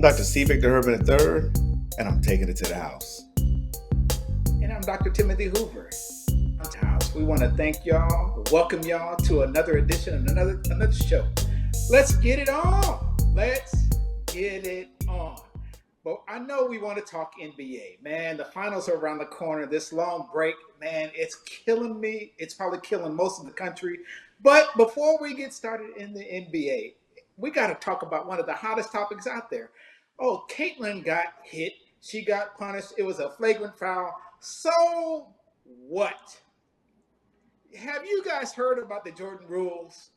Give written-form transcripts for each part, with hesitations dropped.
Dr. C. Victor Herman III, and I'm taking it to the house. And I'm Dr. Timothy Hoover. We want to thank y'all, welcome y'all to another edition of another show. Let's get it on. Let's get it on. But I know we want to talk NBA. Man, the finals are around the corner. This long break, man, it's killing me. It's probably killing most of the country. But before we get started in the NBA, we got to talk about one of the hottest topics out there. Oh, Caitlin got hit. She got punished. It was a flagrant foul. So what? Have you guys heard about the Jordan rules?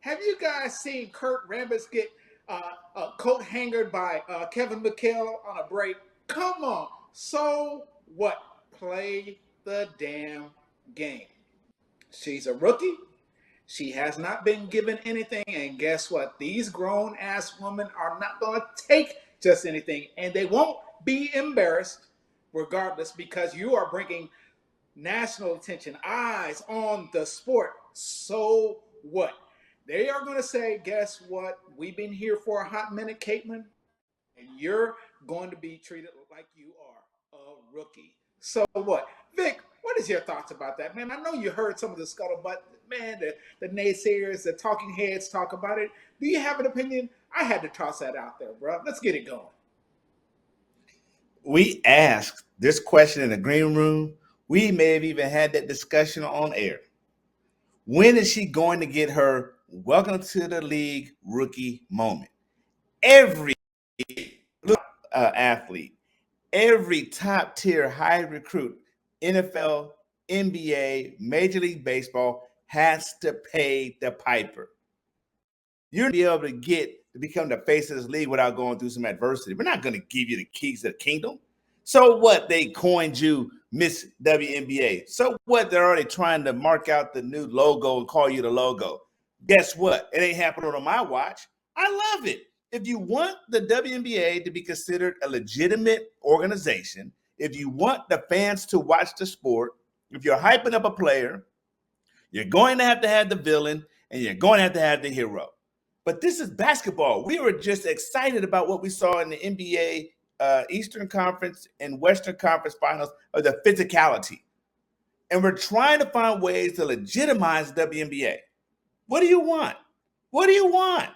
Have you guys seen Kurt Rambis get a coat hangered by Kevin McHale on a break? Come on. So what? Play the damn game. She's a rookie. She has not been given anything. And guess what? These grown ass women are not going to take just anything. And they won't be embarrassed regardless because you are bringing national attention, eyes on the sport. So what? They are going to say, guess what? We've been here for a hot minute, Caitlin, and you're going to be treated like you are a rookie. So what? Vic, what is your thoughts about that, man? I know you heard some of the scuttlebutt, man, the naysayers, the talking heads talk about it. Do you have an opinion? I had to toss that out there, bro. Let's get it going. We asked this question in the green room. We may have even had that discussion on air. When is she going to get her welcome to the league rookie moment? Every athlete, every top tier high recruit, NFL, NBA, Major League Baseball has to pay the piper. You're going to be able to get to become the face of this league without going through some adversity. We're not going to give you the keys to the kingdom. So what? They coined you Miss WNBA. So what? They're already trying to mark out the new logo and call you the logo. Guess what? It ain't happening on my watch. I love it. If you want the WNBA to be considered a legitimate organization, if you want the fans to watch the sport, if you're hyping up a player, you're going to have the villain and you're going to have the hero. But this is basketball. We were just excited about what we saw in the NBA Eastern Conference and Western Conference finals of the physicality. And we're trying to find ways to legitimize the WNBA. What do you want? What do you want?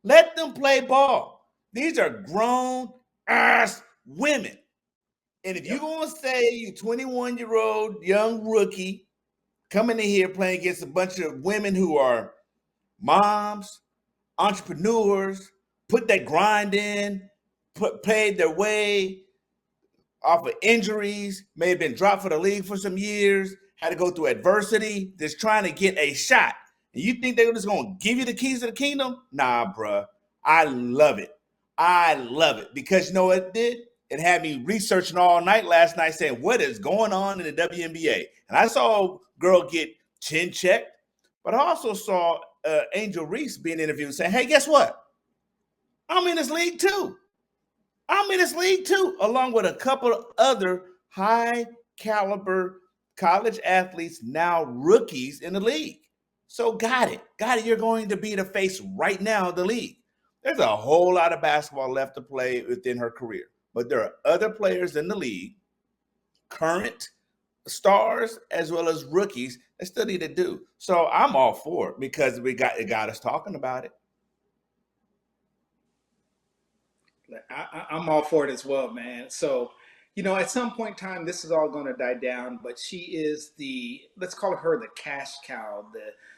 Let them play ball. These are grown ass women. And if you're going to say you 21-year-old young rookie coming in here playing against a bunch of women who are moms, entrepreneurs, put that grind in, paid their way off of injuries, may have been dropped for the league for some years, had to go through adversity, just trying to get a shot. And you think they're just going to give you the keys to the kingdom? Nah, bruh. I love it. I love it because you know what it did? It had me researching all night last night saying, what is going on in the WNBA? And I saw a girl get chin checked, but I also saw Angel Reese being interviewed saying, hey, guess what? I'm in this league too. I'm in this league too, along with a couple of other high caliber college athletes, now rookies in the league. So got it. You're going to be the face right now of the league. There's a whole lot of basketball left to play within her career, but there are other players in the league, current stars as well as rookies, that still need to do. So I'm all for it because it got us talking about it. I'm all for it as well, man. So, at some point in time, this is all going to die down. But she is let's call her the cash cow,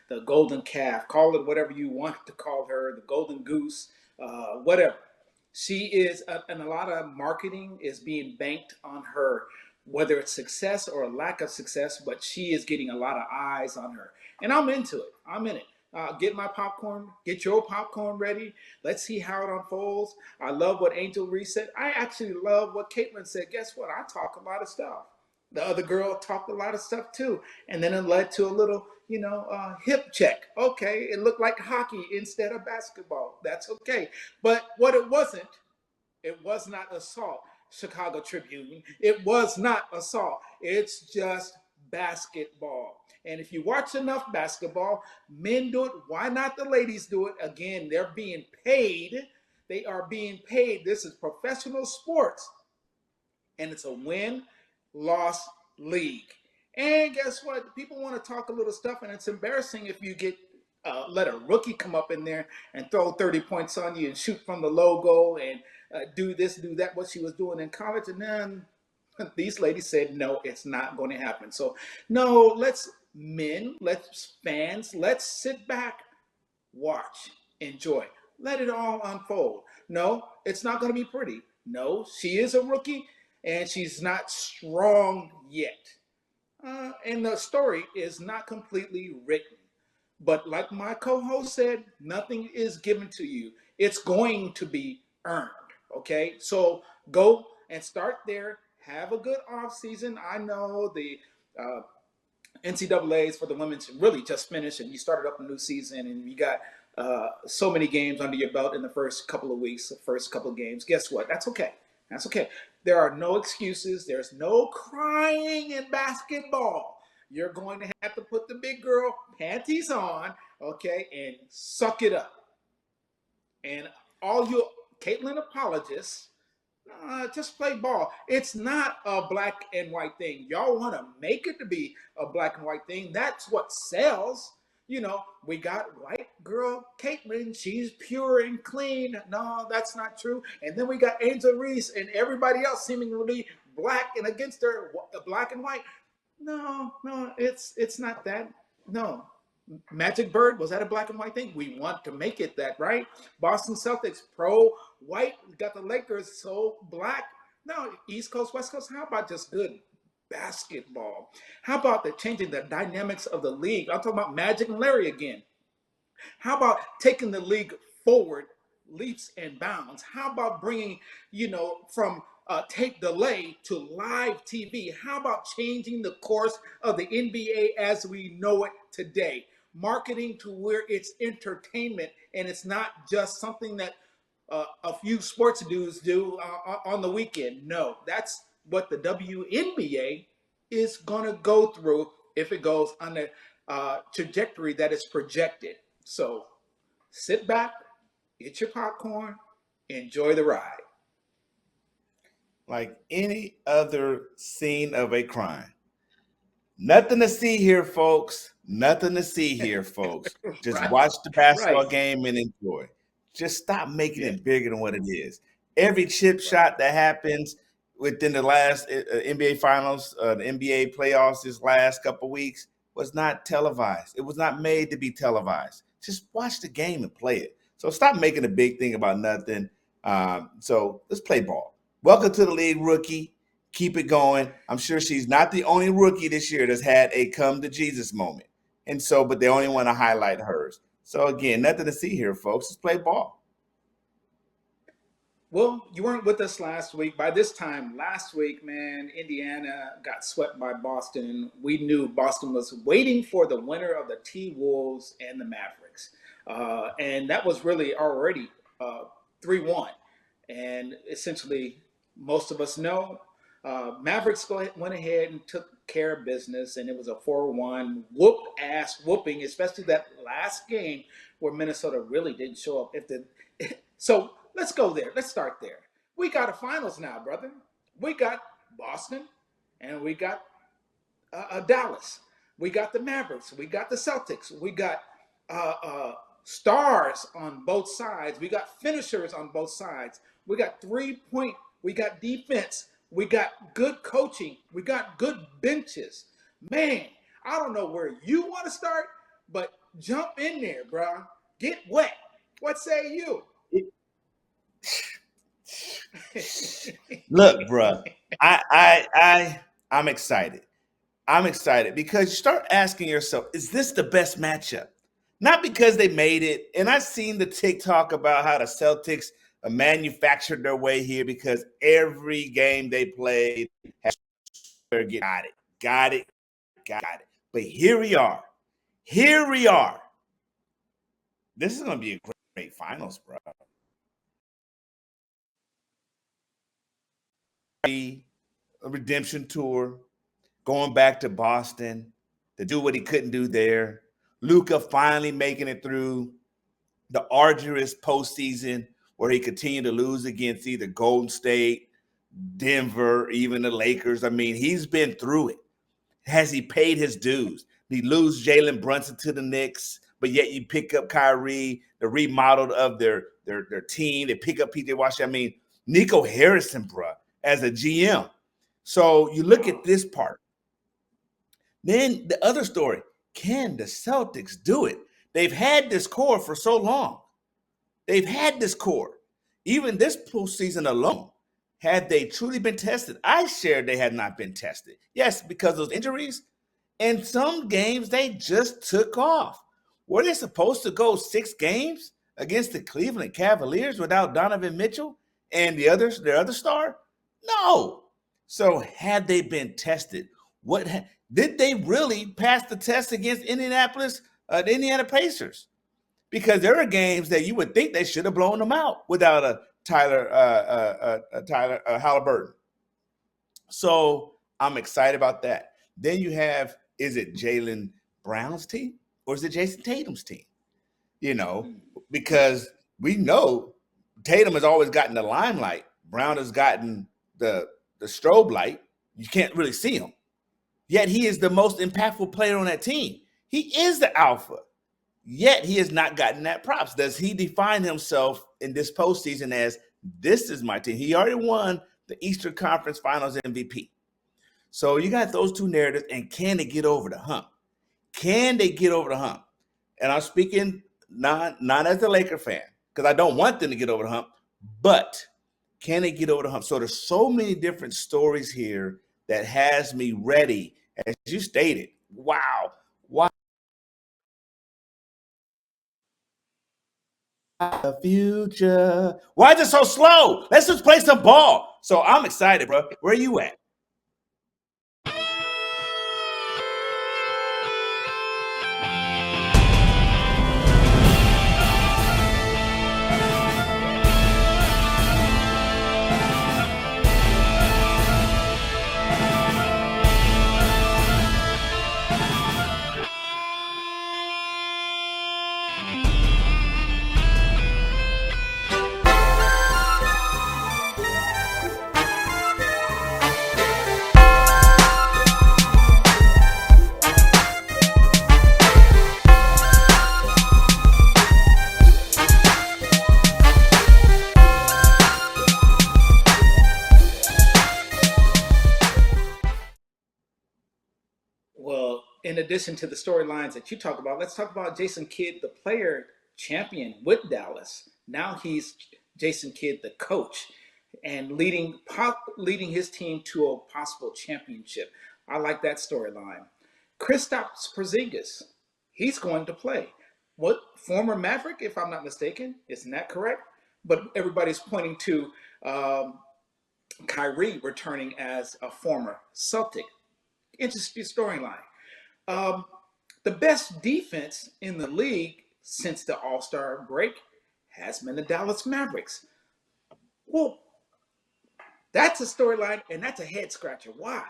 the golden calf. Call it whatever you want to call her, the golden goose, whatever. She is, and a lot of marketing is being banked on her, whether it's success or a lack of success. But she is getting a lot of eyes on her, and I'm into it. I'm in it. Get my popcorn, get your popcorn ready. Let's see how it unfolds. I love what Angel Reese said. I actually love what Caitlin said. Guess what? I talk a lot of stuff. The other girl talked a lot of stuff too. And then it led to a little, hip check. Okay, it looked like hockey instead of basketball. That's okay. But what it was not assault. Chicago Tribune. It was not assault. It's just basketball. And if you watch enough basketball, men do it. Why not the ladies do it? Again, they're being paid They are being paid. This is professional sports, and it's a win-loss league. And guess what? People want to talk a little stuff, and it's embarrassing if you get let a rookie come up in there and throw 30 points on you and shoot from the logo and do this, do that, what she was doing in college. And then these ladies said, no, it's not going to happen. So, no, let's fans, let's sit back, watch, enjoy. Let it all unfold. No, it's not going to be pretty. No, she is a rookie and she's not strong yet. And the story is not completely written. But like my co-host said, nothing is given to you. It's going to be earned. Okay, so go and start there. Have a good off season. I know the NCAA's for the women's really just finished, and you started up a new season, and you got so many games under your belt in the first couple of weeks, the first couple of games. Guess what? That's okay. That's okay. There are no excuses. There's no crying in basketball. You're going to have to put the big girl panties on, okay, and suck it up. And all you Caitlin apologists, just play ball. It's not a black and white thing. Y'all want to make it to be a black and white thing. That's what sells. You know, we got white girl Caitlin. She's pure and clean. No, that's not true. And then we got Angel Reese and everybody else seemingly black and against her, black and white. No, it's not that. No. Magic Bird, was that a black and white thing? We want to make it that, right? Boston Celtics, pro white, got the Lakers so black. No, East Coast, West Coast, how about just good basketball? How about the changing the dynamics of the league? I'm talking about Magic and Larry again. How about taking the league forward, leaps and bounds? How about bringing, from tape delay to live TV? How about changing the course of the NBA as we know it today? Marketing to where it's entertainment and it's not just something that a few sports dudes do on the weekend. No, that's what the WNBA is going to go through if it goes on the trajectory that is projected. So sit back, get your popcorn, enjoy the ride. Like any other scene of a crime. Nothing to see here, folks. Nothing to see here, folks. Just Right, watch the basketball right. game and enjoy. Just stop making Yeah. it bigger than what it is. Every chip Right. shot that happens within the last NBA Finals, the NBA playoffs, this last couple of weeks was not televised. It was not made to be televised. Just watch the game and play it. So stop making a big thing about nothing. So let's play ball. Welcome to the league, rookie. Keep it going. I'm sure she's not the only rookie this year that's had a come to Jesus moment. And so, but they only want to highlight hers. So again, nothing to see here, folks. Just play ball. Well, you weren't with us last week. By this time last week, man, Indiana got swept by Boston. We knew Boston was waiting for the winner of the T-Wolves and the Mavericks. And that was really already 3-1. And essentially, most of us know Mavericks went ahead and took care of business, and it was a 4-1 whoop-ass whooping, especially that last game where Minnesota really didn't show up. So let's go there. Let's start there. We got a finals now, brother. We got Boston, and we got Dallas. We got the Mavericks. We got the Celtics. We got stars on both sides. We got finishers on both sides. We got 3-point. We got defense. We got good coaching. We got good benches. Man, I don't know where you want to start, but jump in there, bro. Get wet. What say you? Look, bruh, I'm excited. I'm excited because you start asking yourself, is this the best matchup? Not because they made it. And I've seen the TikTok about how the Celtics manufactured their way here because every game they played has got it. But here we are. This is going to be a great finals, bro. A redemption tour, going back to Boston to do what he couldn't do there. Luka finally making it through the arduous postseason where he continued to lose against either Golden State, Denver, even the Lakers. I mean, he's been through it. Has he paid his dues? He lose Jalen Brunson to the Knicks, but yet you pick up Kyrie, the remodeled of their team. They pick up PJ Washington. I mean, Nico Harrison, bruh, as a GM. So you look at this part. Then the other story, can the Celtics do it? They've had this core for so long. They've had this core. Even this postseason alone, had they truly been tested, I shared they had not been tested. Yes, because of those injuries. And some games they just took off. Were they supposed to go 6 games against the Cleveland Cavaliers without Donovan Mitchell and their other star? No. So had they been tested, did they really pass the test against the Indiana Pacers? Because there are games that you would think they should have blown them out without a Tyler Halliburton. So I'm excited about that. Then you have, is it Jaylen Brown's team or is it Jason Tatum's team? You know, because we know Tatum has always gotten the limelight. Brown has gotten the strobe light. You can't really see him. Yet he is the most impactful player on that team. He is the alpha. Yet he has not gotten that props. Does he define himself in this postseason as, this is my team? He already won the Eastern Conference Finals MVP. So you got those two narratives, and can they get over the hump? Can they get over the hump? And I'm speaking not as a Laker fan, because I don't want them to get over the hump, but can they get over the hump? So there's so many different stories here that has me ready, as you stated. Wow. The future. Why is it so slow? Let's just play some ball. So I'm excited, bro. Where are you at? Well, in addition to the storylines that you talk about, let's talk about Jason Kidd, the player champion with Dallas. Now he's Jason Kidd, the coach, and leading his team to a possible championship. I like that storyline. Kristaps Porzingis, he's going to play. What, former Maverick, if I'm not mistaken, isn't that correct? But everybody's pointing to Kyrie returning as a former Celtic. Interesting storyline. The best defense in the league since the All-Star break has been the Dallas Mavericks. Well, that's a storyline, and that's a head scratcher. Why?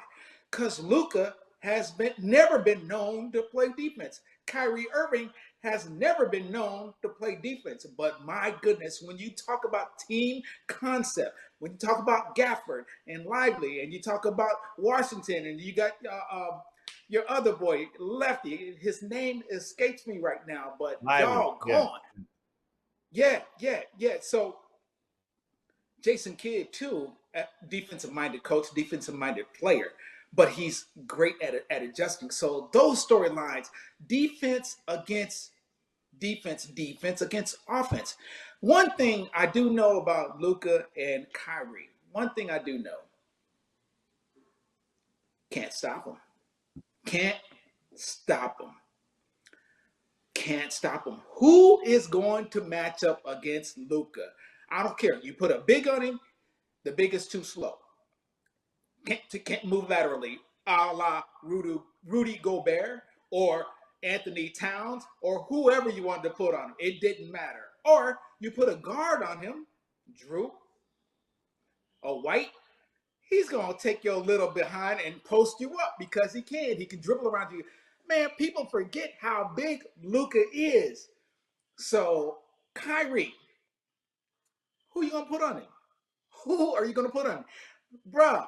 Because Luka has never been known to play defense. Kyrie Irving has never been known to play defense. But my goodness, when you talk about team concept, when you talk about Gafford and Lively, and you talk about Washington, and you got your other boy, Lefty, his name escapes me right now, but doggone. Yeah. So Jason Kidd, too, defensive-minded coach, defensive-minded player, but he's great at adjusting. So those storylines, defense against offense. One thing I do know about Luka and Kyrie, one thing I do know, can't stop them. Can't stop them. Can't stop them. Who is going to match up against Luka? I don't care. You put a big on him, the big is too slow. Can't move laterally, a la Rudy Gobert or Anthony Towns or whoever you wanted to put on him. It didn't matter. Or you put a guard on him, Drew, a White. He's going to take you a little behind and post you up because he can. He can dribble around you. Man, people forget how big Luka is. So, Kyrie, Who are you gonna put on him? Who are you gonna put on him? Bruh,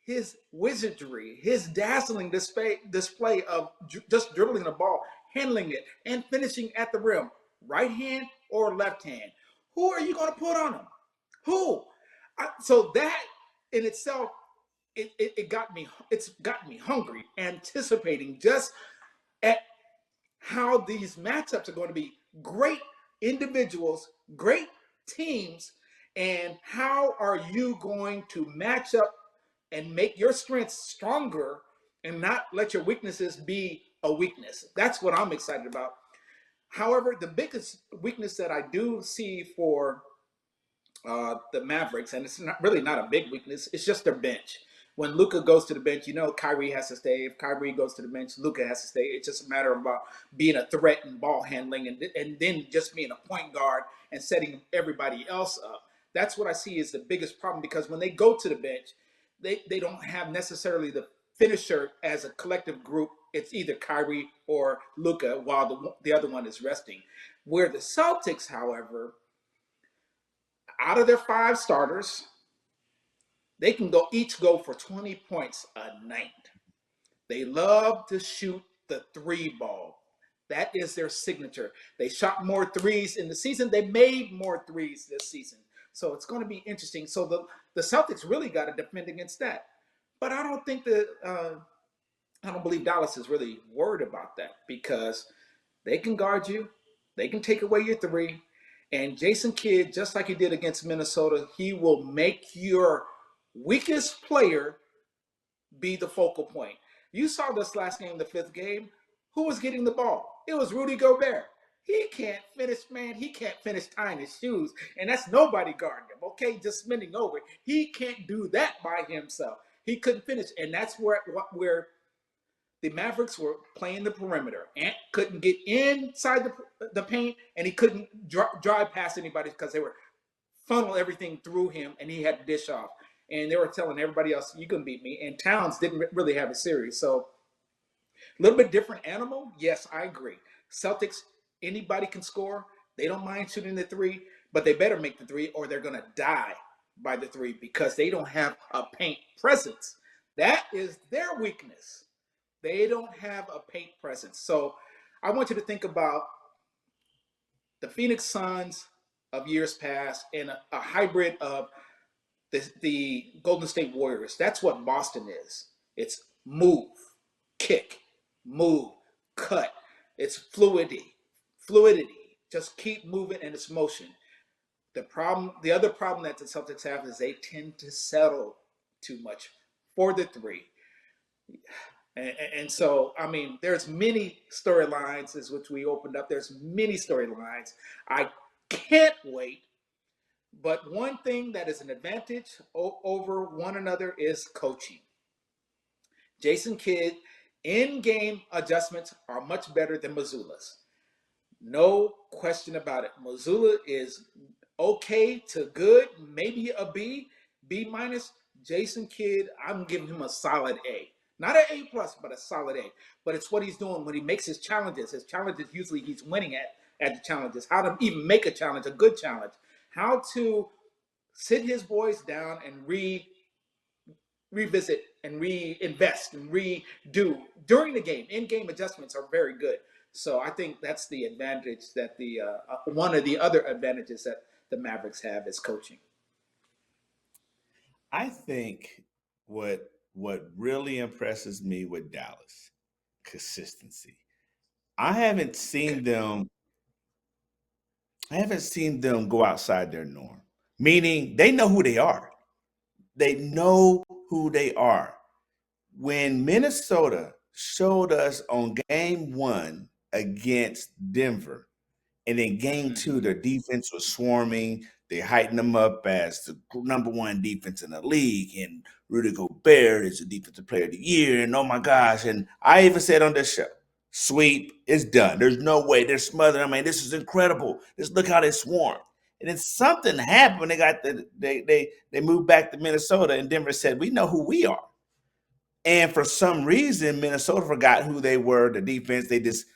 his wizardry, his dazzling display of just dribbling the ball, handling it, and finishing at the rim, right hand or left hand. Who are you going to put on him? Who? So that in itself, it got me. It's got me hungry, anticipating just at how these matchups are going to be. Great individuals, great teams, and how are you going to match up and make your strengths stronger and not let your weaknesses be a weakness? That's what I'm excited about. However, the biggest weakness that I do see for the Mavericks, and it's not really not a big weakness, it's just their bench. When Luka goes to the bench, you know Kyrie has to stay. If Kyrie goes to the bench, Luka has to stay. It's just a matter of about being a threat and ball handling, and then just being a point guard and setting everybody else up. That's what I see is the biggest problem, because when they go to the bench, they don't have necessarily the finisher as a collective group. It's either Kyrie or Luka, while the other one is resting. Where the Celtics, however, out of their 5 starters, they can each go for 20 points a night. They love to shoot the 3 ball. That is their signature. They shot more threes in the season. They made more threes this season. So it's going to be interesting. So the Celtics really got to defend against that. But I don't think that I don't believe Dallas is really worried about that, because they can guard you, they can take away your 3, and Jason Kidd, just like he did against Minnesota, he will make your weakest player be the focal point. You saw this last game, the 5th game. Who was getting the ball? It was Rudy Gobert. He can't finish, man. He can't finish tying his shoes, and that's nobody guarding him. Okay, just spinning over. He can't do that by himself. He couldn't finish, and that's where the Mavericks were playing the perimeter. Ant couldn't get inside the paint, and he couldn't drive past anybody because they were funnel everything through him, and he had to dish off. And they were telling everybody else, "You can beat me." And Towns didn't really have a series, so a little bit different animal. Yes, I agree. Celtics, anybody can score. They don't mind shooting the 3, but they better make the 3, or they're gonna die by the 3, because they don't have a paint presence. That is their weakness. They don't have a paint presence. So I want you to think about the Phoenix Suns of years past and a hybrid of the Golden State Warriors. That's what Boston is. It's move, kick, move, cut. It's fluidity. Just keep moving, and it's motion. The other problem that the Celtics have is they tend to settle too much for the 3. And so, I mean, there's many storylines, as which we opened up. There's many storylines. I can't wait. But one thing that is an advantage over one another is coaching. Jason Kidd, in-game adjustments are much better than Mazzulla's. No question about it. Mazzulla is okay to good, maybe a B minus. Jason Kidd, I'm giving him a solid A. Not an A plus, but a solid A. But it's what he's doing when he makes his challenges. His challenges, usually he's winning at the challenges. How to even make a challenge, a good challenge. How to sit his boys down and revisit and reinvest and redo during the game. In-game adjustments are very good. So I think that's the advantage that one of the other advantages that the Mavericks have is coaching. I think what really impresses me with Dallas, consistency. I haven't seen them I haven't seen them go outside their norm. Meaning they know who they are. They know who they are. When Minnesota showed us on game 1 against Denver, and then game 2, their defense was swarming. They heightened them up as the #1 defense in the league. And Rudy Gobert is the defensive player of the year. And oh my gosh. And I even said on this show, sweep is done. There's no way. They're smothered. I mean, this is incredible. Just look how they swarm. And then something happened. They moved back to Minnesota, and Denver said, we know who we are. And for some reason, Minnesota forgot who they were, the defense. They just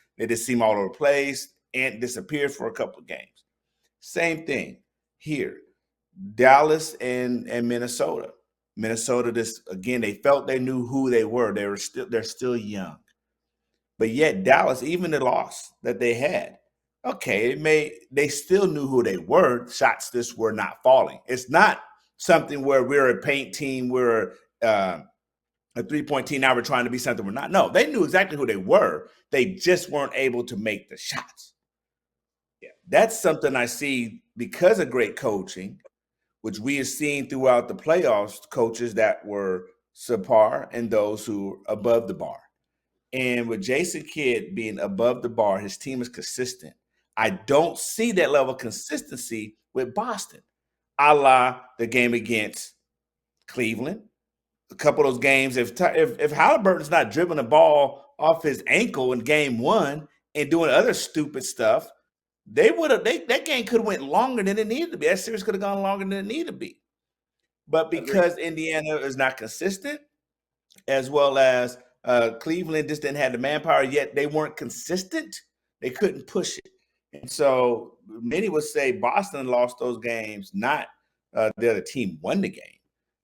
seem all over the place and disappeared for a couple of games. Same thing here. Dallas and Minnesota. Minnesota, this again, they felt they knew who they were. They're still young. But yet Dallas, even the loss that they had, okay, they still knew who they were. Shots just were not falling. It's not something where we're a paint team, we're a 3-point team, now we're trying to be something we're not. No, they knew exactly who they were. They just weren't able to make the shots. Yeah. That's something I see because of great coaching, which we have seen throughout the playoffs, coaches that were subpar and those who are above the bar. And with Jason Kidd being above the bar, his team is consistent. I don't see that level of consistency with Boston, a la the game against Cleveland. A couple of those games, if Halliburton's not dribbling the ball off his ankle in game one and doing other stupid stuff, that game could have went longer than it needed to be. That series could have gone longer than it needed to be. But because Indiana is not consistent, as well as Cleveland just didn't have the manpower, yet they weren't consistent. They couldn't push it. And so many would say Boston lost those games, not the other team won the game.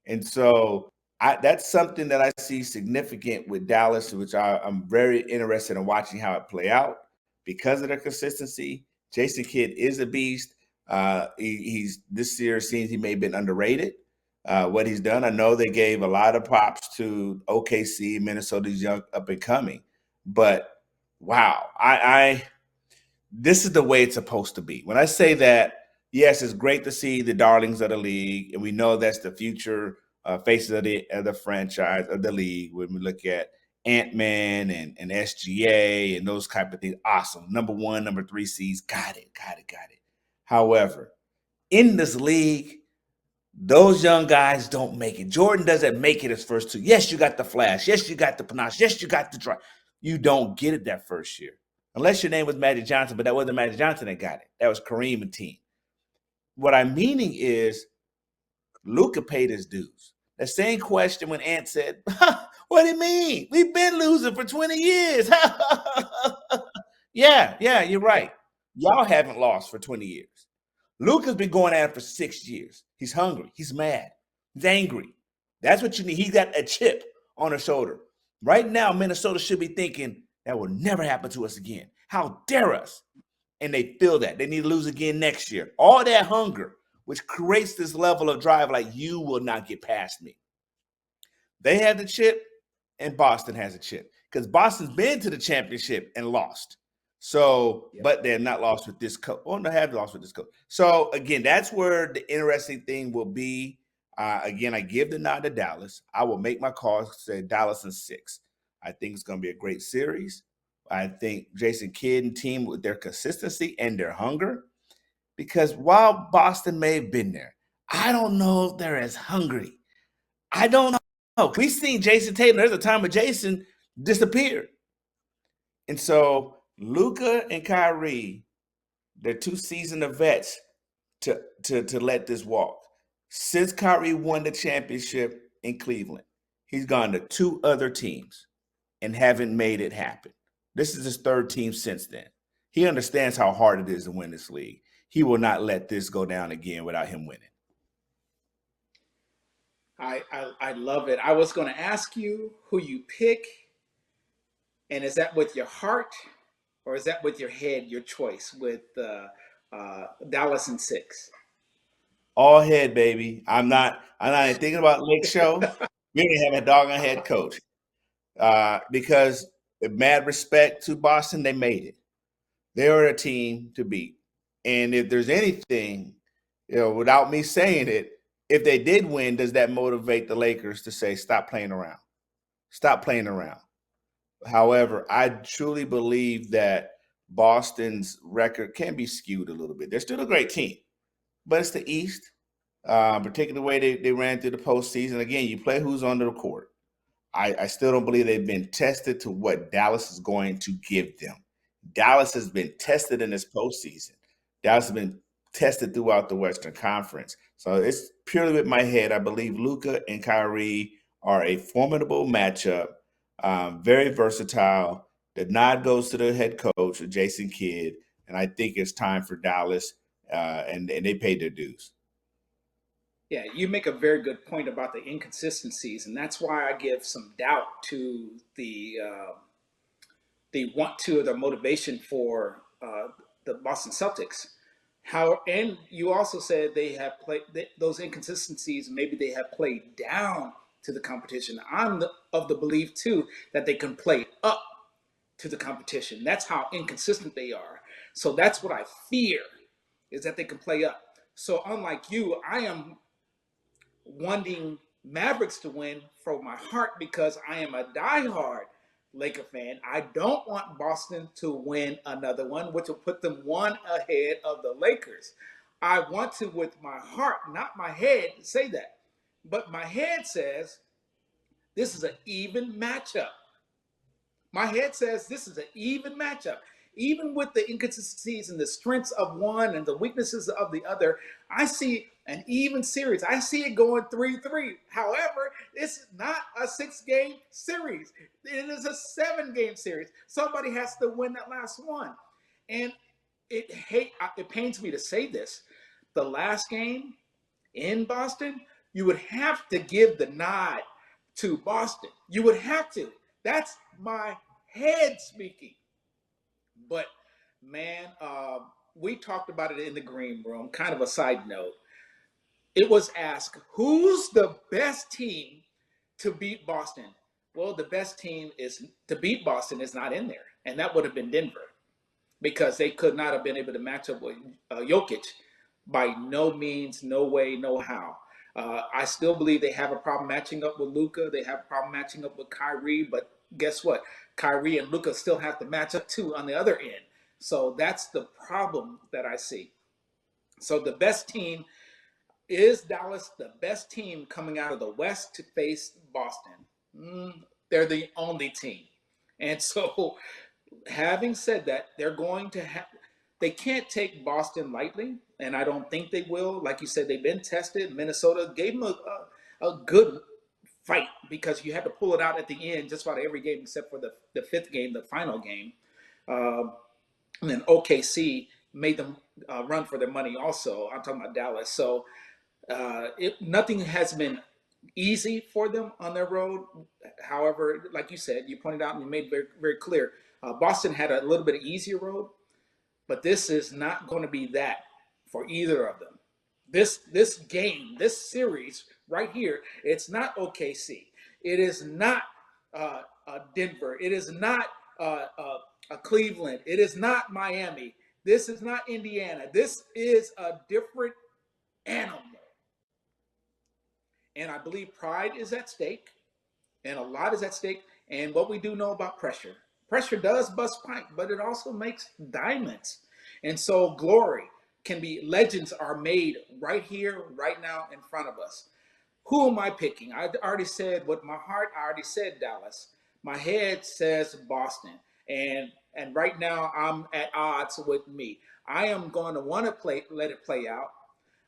And so that's something that I see significant with Dallas, which I'm very interested in watching how it play out because of their consistency. Jason Kidd is a beast. He's this year seems he may have been underrated. What he's done. I know they gave a lot of props to OKC, Minnesota's young up and coming, but wow, I this is the way it's supposed to be. When I say that, yes, it's great to see the darlings of the league, and we know that's the future faces of the franchise of the league. When we look at Ant-Man and SGA and those type of things, awesome. Number 1, number 3 seeds, got it. However, in this league, those young guys don't make it. Jordan doesn't make it his first 2. Yes, you got the flash. Yes, you got the panache. Yes, you got the drive. You don't get it that first year. Unless your name was Magic Johnson, but that wasn't Magic Johnson that got it. That was Kareem and team. What I'm meaning is Luka paid his dues. The same question when Ant said, what do you mean? We've been losing for 20 years. Yeah, you're right. Y'all haven't lost for 20 years. Luka's been going at it for 6 years. He's hungry. He's mad. He's angry. That's what you need. He got a chip on his shoulder. Right now, Minnesota should be thinking that will never happen to us again. How dare us? And they feel that. They need to lose again next year. All that hunger, which creates this level of drive like you will not get past me. They have the chip, and Boston has a chip. Because Boston's been to the championship and lost. So, but they're not lost with this coach. Oh, no, have lost with this coach. So, again, that's where the interesting thing will be. Again, I give the nod to Dallas. I will make my call, say Dallas in 6. I think it's going to be a great series. I think Jason Kidd and team with their consistency and their hunger, because while Boston may have been there, I don't know if they're as hungry. I don't know. We've seen Jason Tatum. There's a time when Jason disappeared. And so Luka and Kyrie, they're 2 seasoned vets to let this walk. Since Kyrie won the championship in Cleveland, he's gone to 2 other teams and haven't made it happen. This is his 3rd team since then. He understands how hard it is to win this league. He will not let this go down again without him winning. I love it. I was going to ask you who you pick, and is that with your heart or is that with your head? Your choice with Dallas in 6. All head, baby. I'm not even thinking about Lake Show. We didn't have a doggone head coach. Because mad respect to Boston, they made it. They were a team to beat. And if there's anything, without me saying it, if they did win, does that motivate the Lakers to say, stop playing around? Stop playing around. However, I truly believe that Boston's record can be skewed a little bit. They're still a great team, but it's the East, particularly the way they ran through the postseason. Again, you play who's on the court. I still don't believe they've been tested to what Dallas is going to give them. Dallas has been tested in this postseason. Dallas has been tested throughout the Western Conference. So it's purely with my head. I believe Luka and Kyrie are a formidable matchup, very versatile. The nod goes to the head coach, Jason Kidd, and I think it's time for Dallas, and they paid their dues. Yeah, you make a very good point about the inconsistencies, and that's why I give some doubt to the want to or the motivation for the Boston Celtics. How and you also said they have played those inconsistencies. Maybe they have played down to the competition. Of the belief too that they can play up to the competition. That's how inconsistent they are. So that's what I fear is that they can play up. So unlike you, I am wanting Mavericks to win from my heart because I am a diehard Laker fan. I don't want Boston to win another one, which will put them one ahead of the Lakers. I want to, with my heart, not my head, say that. But my head says this is an even matchup. My head says this is an even matchup. Even with the inconsistencies and the strengths of one and the weaknesses of the other, I see an even series. I see it going 3-3. However, it's not a 6-game series. It is a 7-game series. Somebody has to win that last one. And it pains me to say this. The last game in Boston, you would have to give the nod to Boston. You would have to. That's my head speaking. But man, we talked about it in the green room. Kind of a side note. It was asked, who's the best team to beat Boston? Well, the best team is to beat Boston is not in there, and that would have been Denver because they could not have been able to match up with Jokic by no means, no way, no how. I still believe they have a problem matching up with Luka. They have a problem matching up with Kyrie, but guess what? Kyrie and Luka still have to match up too on the other end. So that's the problem that I see. So the best team is Dallas, the best team coming out of the West to face Boston. They're the only team. And so having said that, they're going to have they can't take Boston lightly, and I don't think they will. Like you said, they've been tested. Minnesota gave them a good fight because you had to pull it out at the end just about every game except for the fifth game, the final game. Uh, and then OKC made them run for their money also. I'm talking about Dallas. So nothing has been easy for them on their road. However, like you said, you pointed out and you made very, very clear, Boston had a little bit easier road, but this is not going to be that for either of them. This game, this series right here, it's not OKC. It is not Denver. It is not Cleveland. It is not Miami. This is not Indiana. This is a different animal. And I believe pride is at stake, and a lot is at stake. And what we do know about pressure, pressure does bust pipe, but it also makes diamonds. And so glory can be, legends are made right here, right now in front of us. Who am I picking? I already said with my heart, I already said Dallas. My head says Boston. And right now I'm at odds with me. I am going to want to let it play out.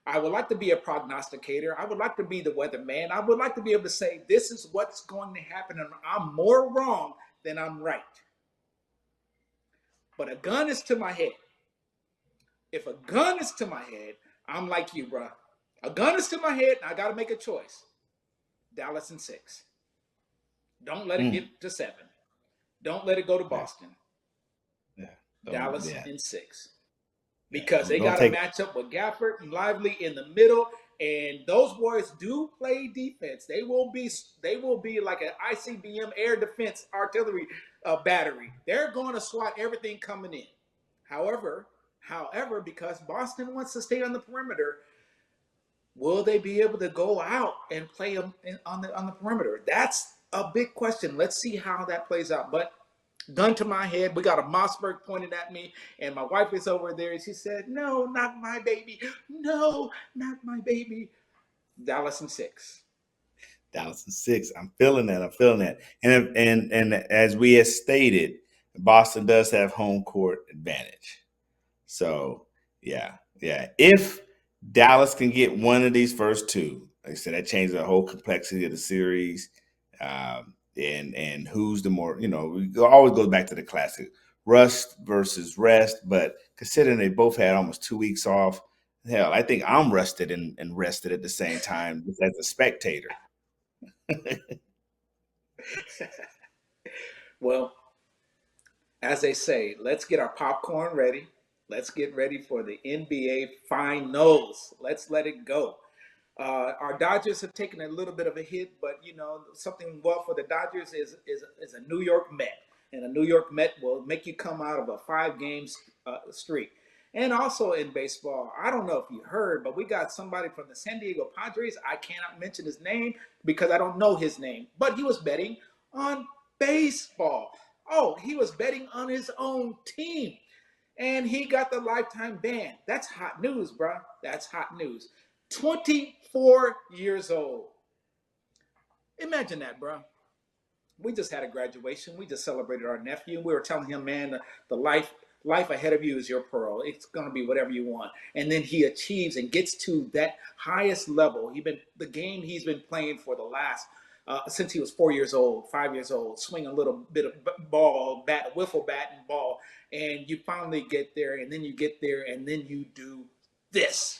I would like to be a prognosticator. I would like to be the weatherman. I would like to be able to say, this is what's going to happen, and I'm more wrong than I'm right. But a gun is to my head. If a gun is to my head, I'm like you, bro. A gun is to my head, and I got to make a choice. Dallas in 6. Don't let it get to 7. Don't let it go to Boston. Yeah. Dallas in 6. Because they got to match up with Gafford and Lively in the middle, and those boys do play defense. They will be like an ICBM air defense artillery battery. They're going to swat everything coming in. However, because Boston wants to stay on the perimeter, will they be able to go out and play them on the perimeter? That's a big question. Let's see how that plays out. But gun to my head. We got a Mossberg pointed at me, and my wife is over there, and she said, "No, not my baby. No, not my baby." Dallas in 6. Dallas in 6. I'm feeling that. And as we have stated, Boston does have home court advantage. So yeah. If Dallas can get one of these first two, like I said, that changes the whole complexity of the series. And who's the more, we always go back to the classic rust versus rest. But considering they both had almost 2 weeks off, Hell, I think I'm rusted and rested at the same time just as a spectator. Well, as they say, let's get our popcorn ready. Let's get ready for the NBA Finals. Let's let it go. Our Dodgers have taken a little bit of a hit, but something well for the Dodgers is a New York Met, and a New York Met will make you come out of a 5 games streak. And also in baseball, I don't know if you heard, but we got somebody from the San Diego Padres. I cannot mention his name because I don't know his name, but he was betting on baseball. Oh, he was betting on his own team, and he got the lifetime ban. That's hot news, bro. That's hot news. 24 years old. Imagine that, bro. We just had a graduation. We just celebrated our nephew. We were telling him, man, the life ahead of you is your pearl. It's going to be whatever you want. And then he achieves and gets to that highest level. The game he's been playing for the last since he was 4 years old, 5 years old, swing a little bit of ball, bat, wiffle bat and ball, and you finally get there, and then you get there, and then you do this.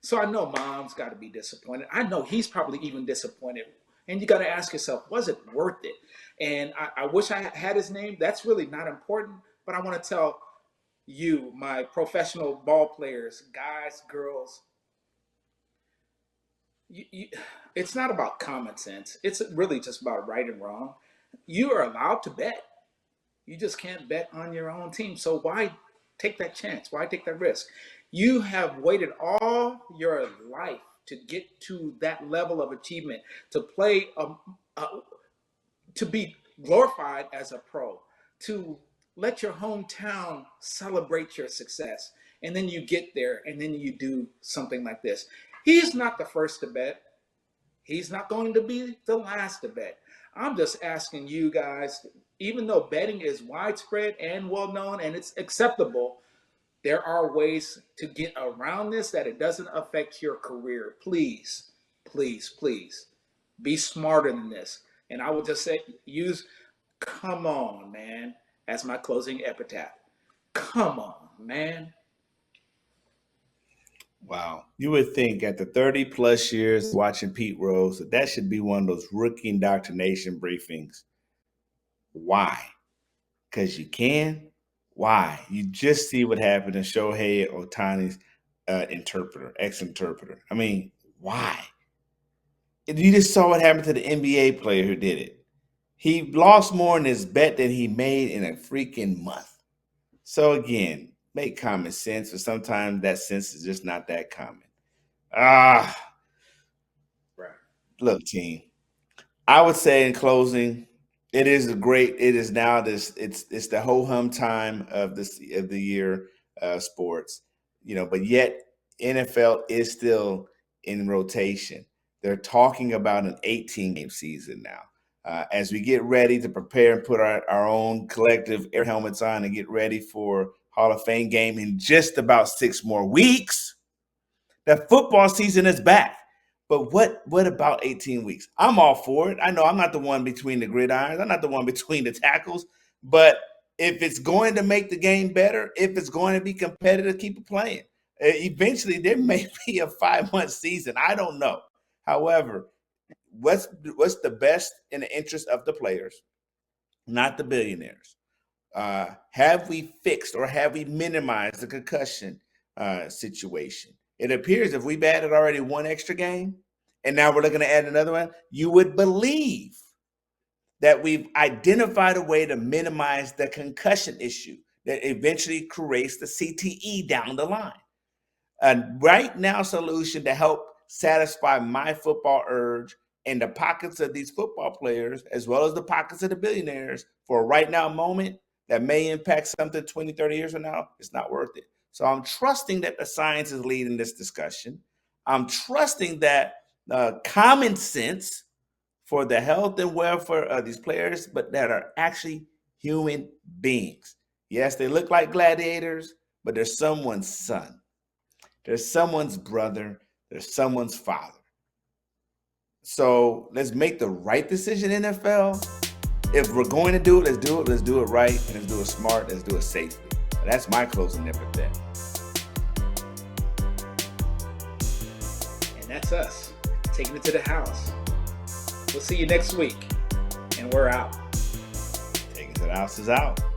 So I know mom's got to be disappointed. I know he's probably even disappointed. And you got to ask yourself, was it worth it? And I wish I had his name. That's really not important. But I want to tell you, my professional ball players, guys, girls, it's not about common sense. It's really just about right and wrong. You are allowed to bet. You just can't bet on your own team. So why take that chance? Why take that risk? You have waited all your life to get to that level of achievement, to play, to be glorified as a pro, to let your hometown celebrate your success. And then you get there and then you do something like this. He's not the first to bet. He's not going to be the last to bet. I'm just asking you guys, even though betting is widespread and well known and it's acceptable, there are ways to get around this that it doesn't affect your career. Please, please, please be smarter than this. And I would just say, come on, man, as my closing epitaph. Come on, man. Wow. You would think after 30 plus years watching Pete Rose, that should be one of those rookie indoctrination briefings. Why? Because you can. Why? You just see what happened to Shohei Ohtani's ex-interpreter. I mean, why? You just saw what happened to the NBA player who did it. He lost more in his bet than he made in a freaking month. So again, make common sense, but sometimes that sense is just not that common. Right. Look, team, I would say in closing, it is now it's the ho hum time of the year sports, but yet NFL is still in rotation. They're talking about an 18-game season now. As we get ready to prepare and put our own collective air helmets on and get ready for Hall of Fame game in just about 6 more weeks, the football season is back. But what about 18 weeks? I'm all for it. I know I'm not the one between the gridirons. I'm not the one between the tackles. But if it's going to make the game better, if it's going to be competitive, keep it playing. Eventually, there may be a 5-month season. I don't know. However, what's the best in the interest of the players, not the billionaires? Have we fixed or have we minimized the concussion situation? It appears if we've added already 1 extra game and now we're looking to add another one, you would believe that we've identified a way to minimize the concussion issue that eventually creates the CTE down the line. A right now solution to help satisfy my football urge in the pockets of these football players, as well as the pockets of the billionaires, for a right now moment that may impact something 20, 30 years from now, it's not worth it. So I'm trusting that the science is leading this discussion. I'm trusting that common sense for the health and welfare of these players, but that are actually human beings. Yes, they look like gladiators, but they're someone's son. They're someone's brother. They're someone's father. So let's make the right decision, NFL. If we're going to do it, let's do it. Let's do it right. And let's do it smart. Let's do it safely. That's my closing epithet. That's us, taking it to the house. We'll see you next week, and we're out. Taking it to the house is out.